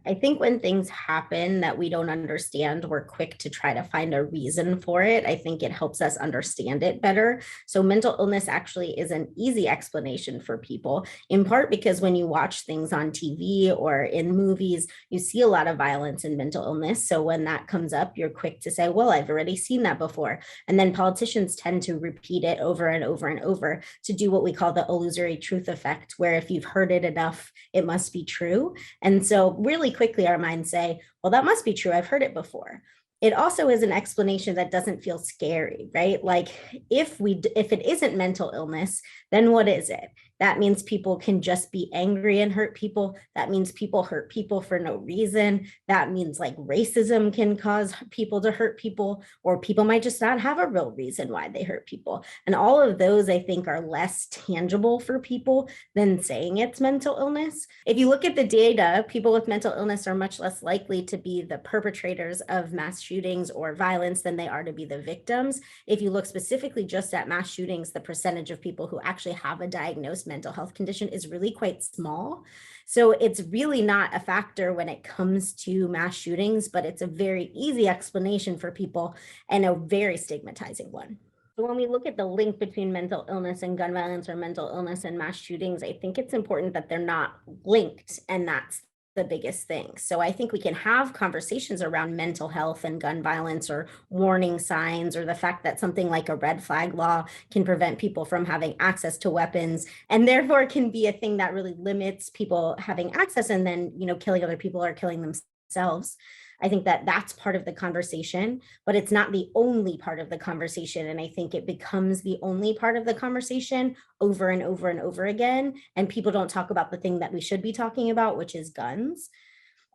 I think when things happen that we don't understand, we're quick to try to find a reason for it. I think it helps us understand it better. So, mental illness actually is an easy explanation for people, in part because when you watch things on TV or in movies, you see a lot of violence and mental illness. So, when that comes up, you're quick to say, well, I've already seen that before. And then politicians tend to repeat it over and over and over to do what we call the illusory truth effect, where if you've heard it enough, it must be true. And so, really quickly, our minds say, well, that must be true. I've heard it before. It also is an explanation that doesn't feel scary, right? Like if it isn't mental illness, then what is it? That means people can just be angry and hurt people. That means people hurt people for no reason. That means like racism can cause people to hurt people, or people might just not have a real reason why they hurt people. And all of those, I think, are less tangible for people than saying it's mental illness. If you look at the data, people with mental illness are much less likely to be the perpetrators of mass shootings or violence than they are to be the victims. If you look specifically just at mass shootings, the percentage of people who actually have a diagnosed mental health condition is really quite small. So it's really not a factor when it comes to mass shootings, but it's a very easy explanation for people and a very stigmatizing one. So when we look at the link between mental illness and gun violence, or mental illness and mass shootings, I think it's important that they're not linked, and that's the biggest thing. So I think we can have conversations around mental health and gun violence, or warning signs, or the fact that something like a red flag law can prevent people from having access to weapons, and therefore can be a thing that really limits people having access, and then, killing other people or killing themselves. I think that that's part of the conversation, but it's not the only part of the conversation. And I think it becomes the only part of the conversation over and over and over again. And people don't talk about the thing that we should be talking about, which is guns.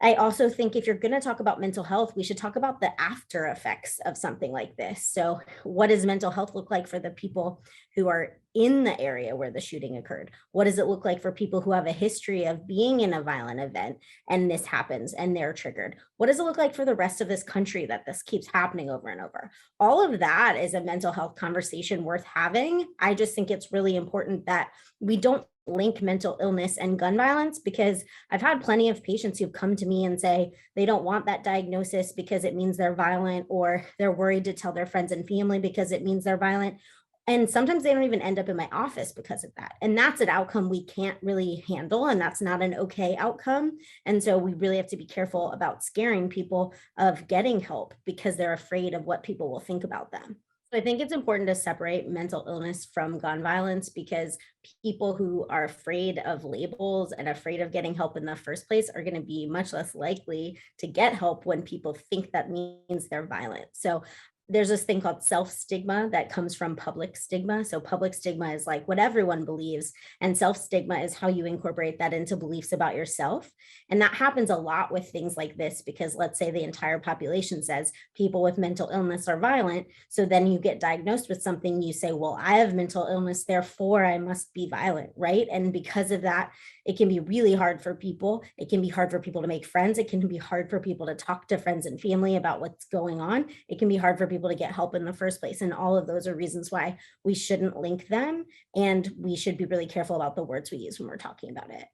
I also think if you're going to talk about mental health, we should talk about the after effects of something like this. So, what does mental health look like for the people who are in the area where the shooting occurred? What does it look like for people who have a history of being in a violent event and this happens and they're triggered? What does it look like for the rest of this country that this keeps happening over and over? All of that is a mental health conversation worth having. I just think it's really important that we don't link mental illness and gun violence, because I've had plenty of patients who've come to me and say they don't want that diagnosis because it means they're violent, or they're worried to tell their friends and family because it means they're violent. And sometimes they don't even end up in my office because of that. And that's an outcome we can't really handle. And that's not an okay outcome. And so we really have to be careful about scaring people of getting help because they're afraid of what people will think about them. I think it's important to separate mental illness from gun violence, because people who are afraid of labels and afraid of getting help in the first place are going to be much less likely to get help when people think that means they're violent. So there's this thing called self-stigma that comes from public stigma. So public stigma is like what everyone believes, and self-stigma is how you incorporate that into beliefs about yourself. And that happens a lot with things like this, because let's say the entire population says people with mental illness are violent. So then you get diagnosed with something, you say, well, I have mental illness, therefore I must be violent, right? And because of that, it can be really hard for people. It can be hard for people to make friends. It can be hard for people to talk to friends and family about what's going on. It can be hard for people to get help in the first place. And all of those are reasons why we shouldn't link them. And we should be really careful about the words we use when we're talking about it.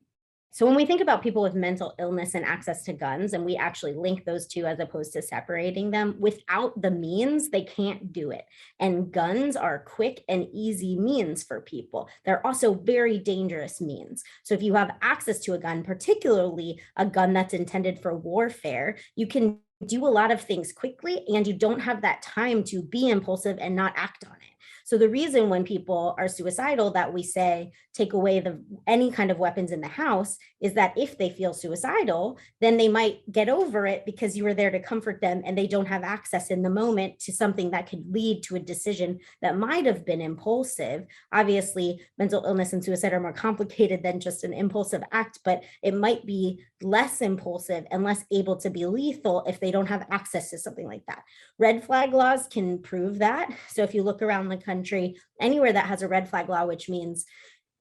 So when we think about people with mental illness and access to guns, and we actually link those two as opposed to separating them, without the means, they can't do it. And guns are quick and easy means for people. They're also very dangerous means. So if you have access to a gun, particularly a gun that's intended for warfare, you can do a lot of things quickly, and you don't have that time to be impulsive and not act on it. So the reason when people are suicidal that we say take away any kind of weapons in the house is that if they feel suicidal, then they might get over it because you were there to comfort them, and they don't have access in the moment to something that could lead to a decision that might have been impulsive. Obviously, mental illness and suicide are more complicated than just an impulsive act, but it might be less impulsive and less able to be lethal if they don't have access to something like that. Red flag laws can prove that. So if you look around the country, anywhere that has a red flag law, which means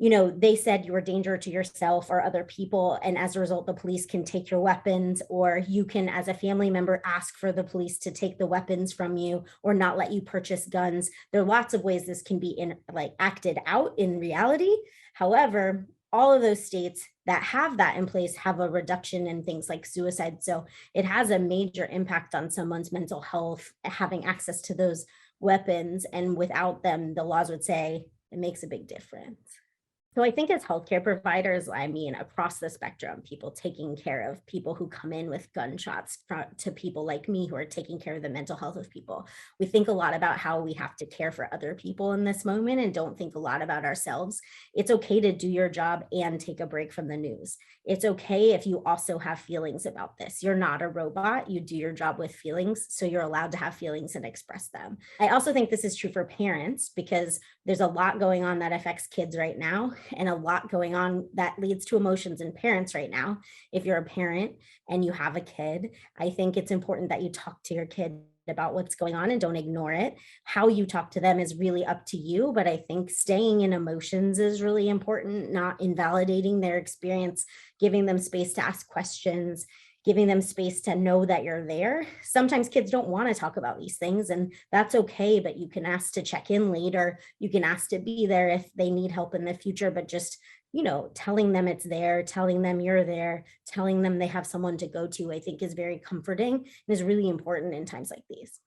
they said you were a danger to yourself or other people, and as a result, the police can take your weapons, or you can, as a family member, ask for the police to take the weapons from you or not let you purchase guns. There are lots of ways this can be acted out in reality. However, all of those states that have that in place have a reduction in things like suicide. So it has a major impact on someone's mental health having access to those weapons. And without them, the laws would say it makes a big difference. So I think as healthcare providers, I mean, across the spectrum, people taking care of people who come in with gunshots to people like me who are taking care of the mental health of people. We think a lot about how we have to care for other people in this moment and don't think a lot about ourselves. It's okay to do your job and take a break from the news. It's okay if you also have feelings about this. You're not a robot. You do your job with feelings, so you're allowed to have feelings and express them. I also think this is true for parents because there's a lot going on that affects kids right now and a lot going on that leads to emotions in parents right now. If you're a parent and you have a kid, I think it's important that you talk to your kid about what's going on and don't ignore it. How you talk to them is really up to you, but I think staying in emotions is really important, not invalidating their experience, giving them space to ask questions, giving them space to know that you're there. Sometimes kids don't want to talk about these things, and that's okay, but you can ask to check in later. You can ask to be there if they need help in the future, but just, telling them it's there, telling them you're there, telling them they have someone to go to, I think is very comforting and is really important in times like these.